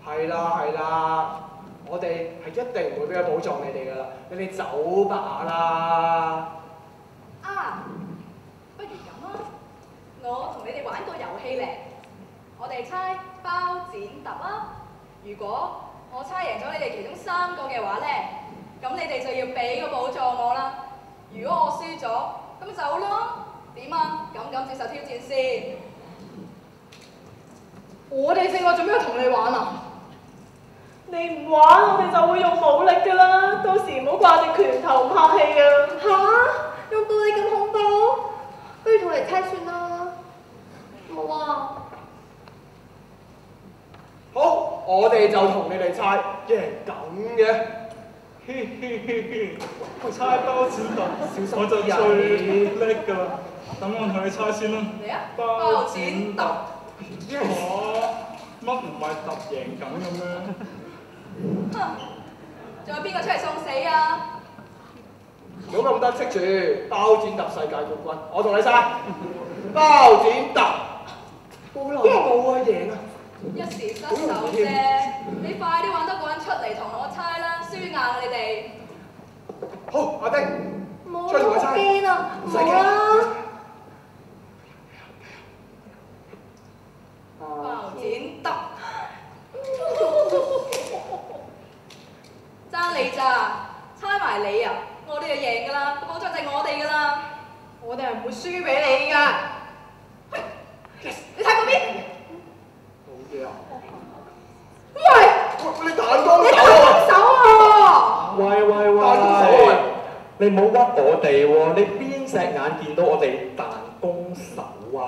係啦，我哋係一定唔會俾個寶藏你哋㗎啦，你哋走吧啦。啊，不如咁啦，我同你哋玩個遊戲咧，我哋猜包剪揼啊！如果我猜贏咗你哋其中3個嘅話咧，咁你哋就要俾個寶藏我啦。如果我輸咗，咁咪走咯。點啊？敢唔敢接受挑戰先？我哋4個做咩要同你玩啊？你唔玩，我哋就會用武力㗎啦。到時唔好掛住拳頭唔客氣啊！嚇，用到你咁恐怖，不如同你猜算啦。冇啊。好，我哋就同你哋猜，贏咁嘅。我猜包剪揼，我就最叻㗎啦。等我同你猜先啦。嚟啊！包剪揼。乜唔係揼贏咁嘅咩？哼！仲有邊個出嚟送死啊？唔好咁得戚住，包剪揼世界冠軍，我同你猜，包剪揼，好難報啊，贏啊！一時失手啫，你快啲揾多個人出嚟同我猜啦，輸硬啊你哋！好，阿丁，冇出嚟同我猜，驚啊！唔使冇啦。包剪揼，爭你咋？猜埋你啊！我哋就贏㗎啦，個寶藏就係我哋㗎啦，我哋係唔會輸俾你㗎。你睇嗰邊。好嘢啊！喂，你彈弓你手啊！彈手啊！喂，你唔好屈我哋喎！你邊隻眼見到我哋彈弓手啊？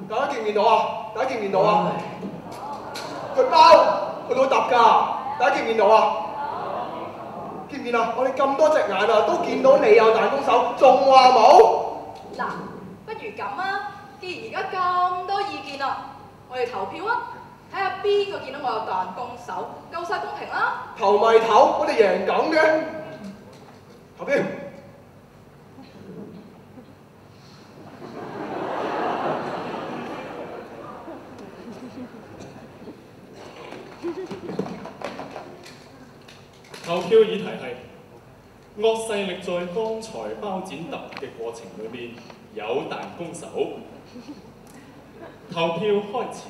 大家見唔見到啊？大家見唔見到啊？佢包，佢會揼㗎，大家見唔見到啊？見唔見啊？我哋咁多隻眼啊，都見到你有彈弓手，仲話冇？嗱，不如咁啊！既然而家咁多意見啦，我哋投票啊！睇下邊個見到我有彈弓手，夠晒公平啦！投咪投，我哋贏咁嘅。投票。投票議題係惡勢力在剛才包剪揼嘅過程裏面有彈弓手。投票開始。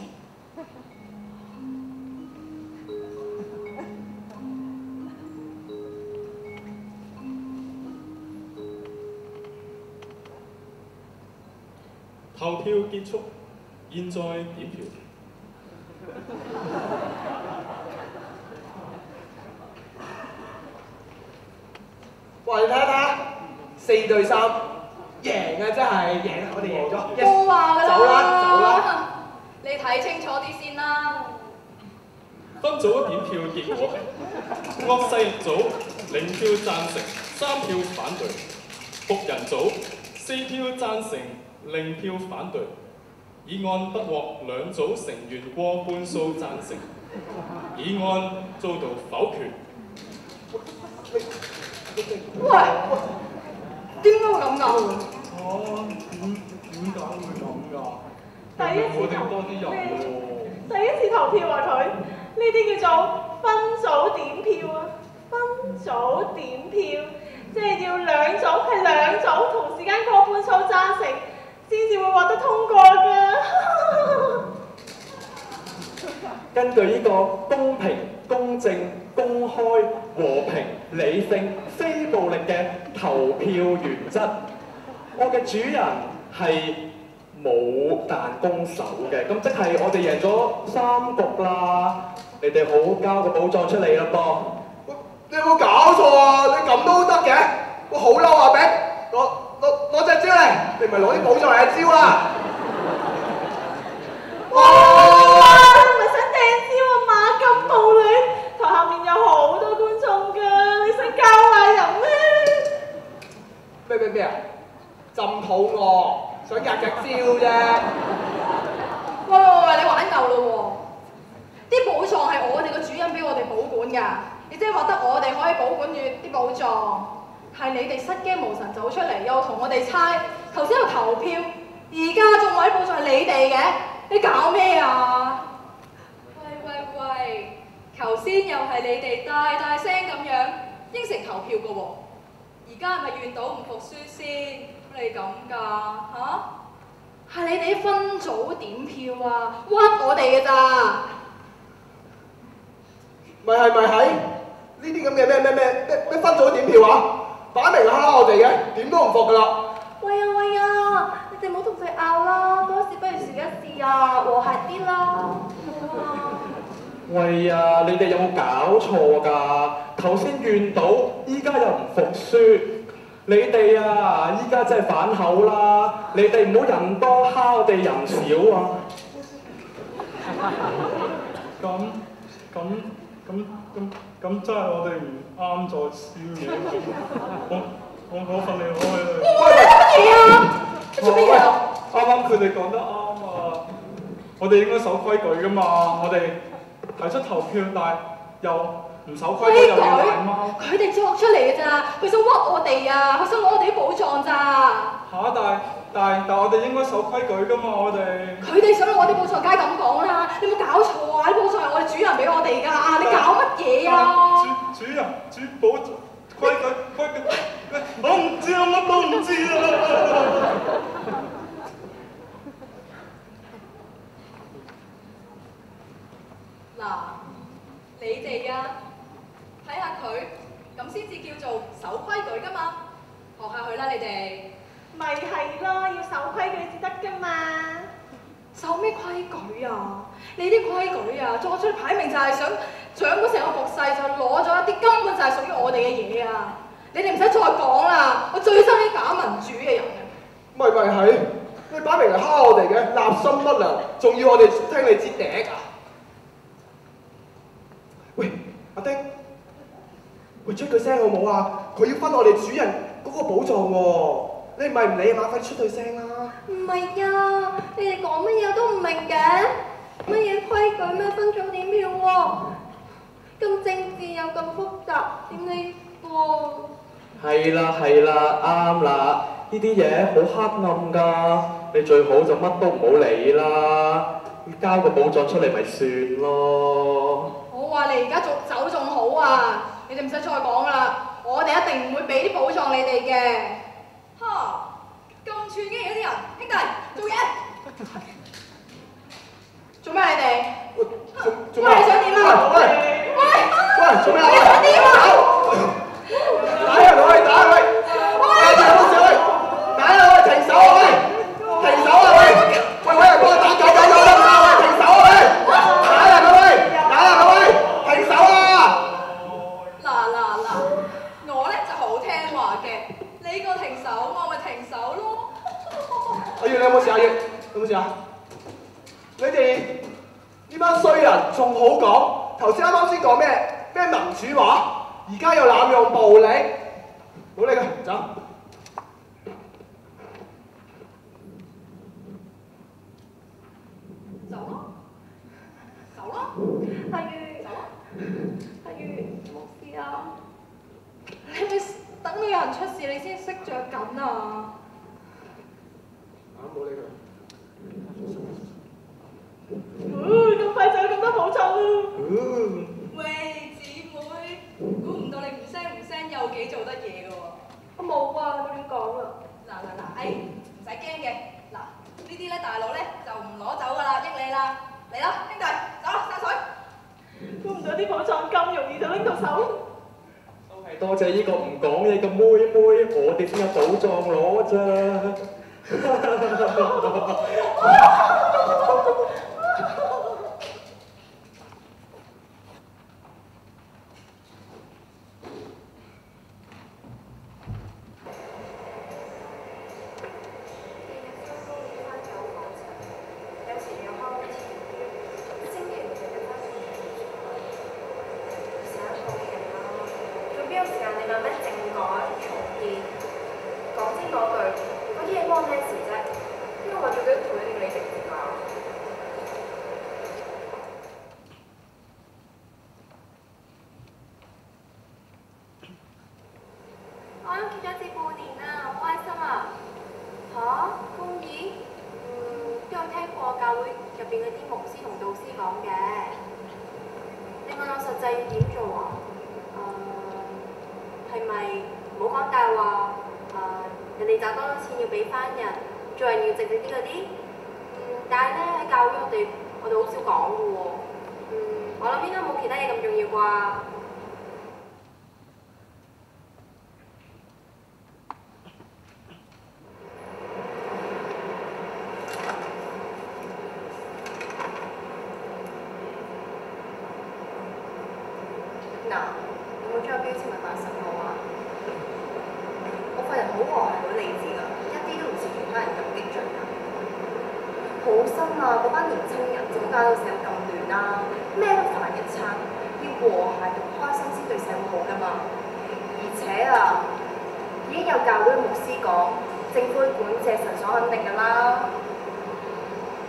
投票結束，現在點票。喂，你睇下，4對3，贏啊！真係贏啊！我哋贏咗。都話㗎啦，走啦！你睇清楚啲先啦。分組點票結果係惡勢力組0票贊成，3票反對；僕人組4票贊成，0票反對。議案不獲兩組成員過半數贊成，議案遭到否決。喂，點解會咁㗎？點解會咁㗎？第一次我哋多啲人喎。第一次投票啊佢，呢啲叫做分組點票啊！分組點票，即係要兩組同時間過半數贊成，先至會獲得通過㗎。根據呢個公平、公正、公開、和平、理性、非暴力嘅投票原則，我嘅主人係冇彈弓手嘅，咁即係我哋贏咗3局啦。你哋好交個寶藏出嚟啦噃！你有冇搞錯啊？你咁都得嘅？我好嬲啊！炳，攞隻蕉嚟，你唔係攞啲寶藏嚟嘅蕉啊！哇！你唔係想掟蕉啊嘛？咁暴力，台下面有好多觀眾㗎，你想教壞人咩？咩啊？浸肚餓，想夾隻蕉啫。喂，你玩夠啦喎！啲寶藏係我哋個主人俾我哋保管㗎，你即係話得我哋可以保管住啲寶藏，係你哋失驚無神走出嚟，又同我哋猜，頭先又投票，而家仲話啲寶藏係你哋嘅，你搞咩啊？喂，先又係你哋大大聲咁樣應承投票嘅喎，而家係咪怨到唔服輸先？你咁㗎嚇？係你哋啲分組點票啊，屈我哋嘅咋？咪係？呢啲咁嘅咩分組點票啊？擺明蝦我哋嘅，點都唔服㗎啦！喂啊！你哋唔好同佢拗啦，多事不如少一事啊，和諧啲啦。喂呀，你哋有冇搞錯㗎？頭先怨到，依家又唔服輸。你哋啊，依家真係反口啦！你哋唔好人多蝦我哋人少啊！咁真係我哋唔啱咗先嘅。我瞓你開啦。乜嘢啊？做乜嘢啊？啱啱佢哋講得啱啊！我哋應該守規矩㗎嘛，我哋提出投票，但係又唔守規矩又要賴貓。佢哋作出嚟嘅咋，佢想屈我哋啊，佢想攞我哋啲寶藏咋。但我哋應該守規矩㗎嘛，我哋。佢哋想攞我啲寶藏，梗係咁講啦！你有冇搞錯啊？啲寶藏係我哋主人俾我哋㗎，你搞乜嘢啊？主人寶藏規矩，我唔知啊，乜都唔知啊！嗱，你哋啊，睇下佢，咁先至叫做守規矩㗎嘛，學下佢啦，你哋。咪係咯，要守規矩至得㗎嘛。守咩規矩啊？你啲規矩啊，作出嚟擺明就係想掌管成個局勢，就攞咗一啲根本就係屬於我哋嘅嘢啊！你哋唔使再講啦，我最憎啲假民主嘅人啊！咪係？你擺明係蝦我哋嘅，立心不良，仲要我哋聽你支笛啊！喂，阿丁，喂，出句聲好冇啊？佢要分我哋主人嗰個寶藏喎，你唔係唔理啊嘛？快啲出句聲啦！唔係啊，你哋講乜嘢我都唔明嘅，乜嘢規矩咩分組點票喎？咁政治又咁複雜，點理喎？係啦，啱啦，呢啲嘢好黑暗㗎，你最好就乜都唔好理啦，交個寶藏出嚟咪算咯。我話你而家走仲好啊！你哋唔使再講啦，我哋一定唔會俾啲寶藏你哋嘅。哈！咁串嘅嗰啲人，兄弟做嘢！做咩你哋？做咩？你想點啊？喂，做咩啊？你想點啊？打人喂！打人喂！停手啊喂！停手啊喂！喂，揾人幫我打999得唔得？喂，停手啊喂！打人啊喂！停手啊！嗱，我咧就好聽話嘅，你個停手，我咪停手咯。阿月，你有冇事啊？有冇事啊？你哋呢班衰人仲好講，頭先啱先講咩民主話，而家又濫用暴力，唔好理佢，走。走咯！阿月，冇事啊？你咪等到有人出事，你先識着緊啊！唔好理佢。咁快就有咁多寶藏咯！喂，姊妹，估唔到你唔聲有幾做得嘢嘅喎！我冇啊，你冇亂講啊！嗱，唔使驚嘅。嗱，呢啲咧大佬咧就唔攞走噶啦，益你啦！嚟啦，兄弟，走啦，散水！估唔到啲寶藏咁容易就拎到手。都係多謝呢個唔講嘢嘅妹妹，我哋先有寶藏攞咋。講真嗰句，嗰啲嘢關我咩事啫？邊個話做幾多條你哋理直接㗎？際要點做啊？係咪唔好講大話？人哋賺多咗錢要俾翻人，做人要直直啲嗰啲。但係咧喺教會我哋好少講嘅喎。我諗應該冇其他嘢咁重要啩。嗱，有冇將個標籤咪擺實我啊？我份人好和諧、好理智㗎，一啲都唔似其他人咁激進㗎。好心啊！嗰班年青人點解搞到社會咁亂啊？咩都煩一餐，要和諧同開心先對社會好㗎嘛。而且啊，已經有教會牧師講，政府嘅管治係神所肯定㗎啦。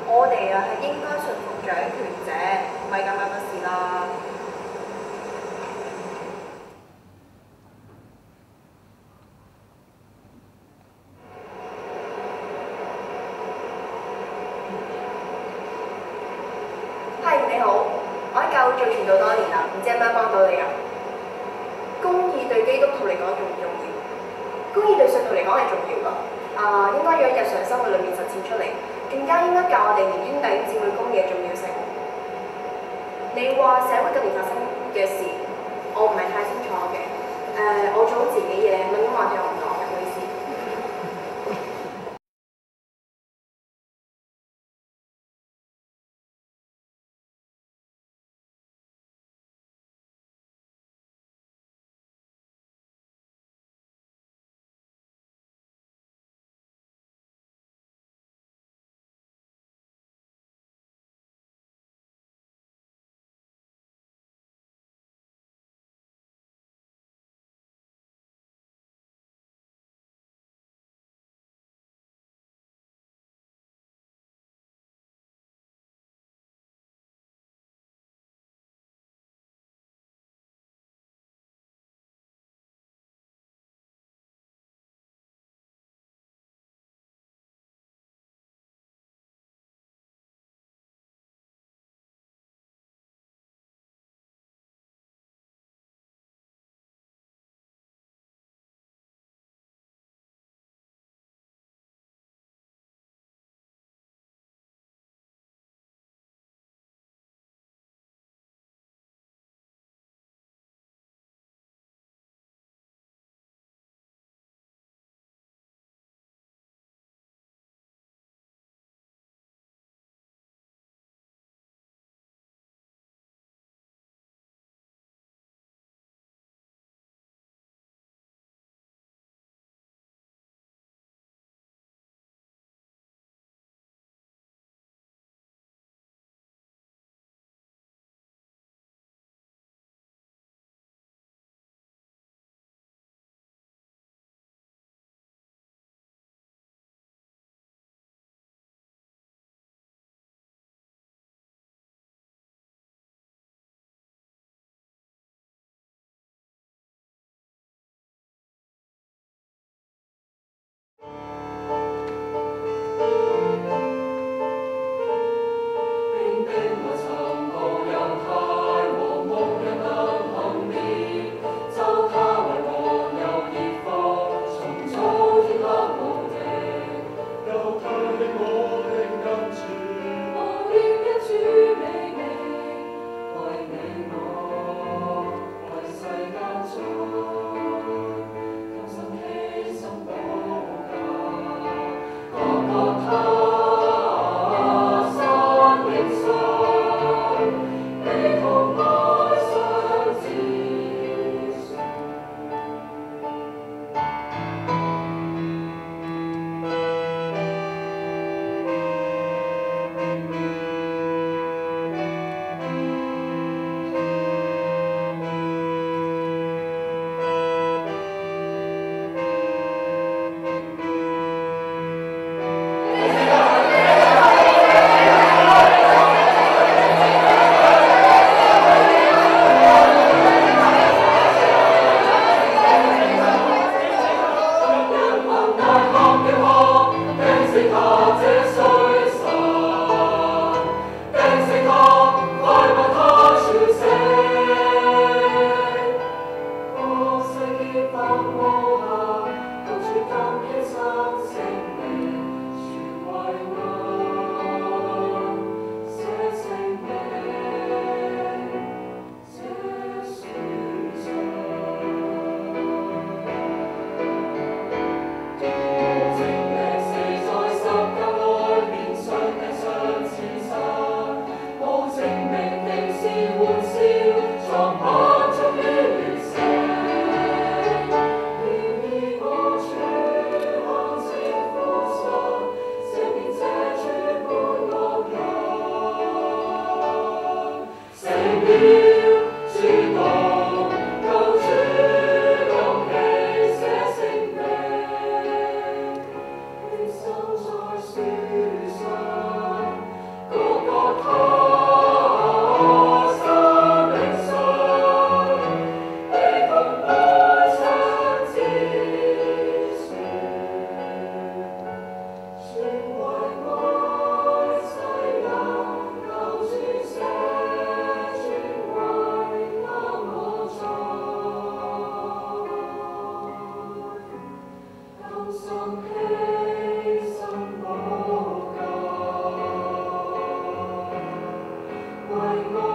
我哋啊係應該順服掌權者，唔係咁樣嘅事啦。你好，我喺教會做傳道多年啦，唔知有咩幫到你啊？公義對基督徒嚟講重唔重要？公義對信徒嚟講係重要㗎。應該要喺日常生活裏面實踐出嚟，更加應該教我哋連端弟兄姊妹公義嘅重要性。你話社會近年發生嘅事，我唔係太清楚嘅。我做好自己嘢，問話就唔講嘅，唔好意思。為我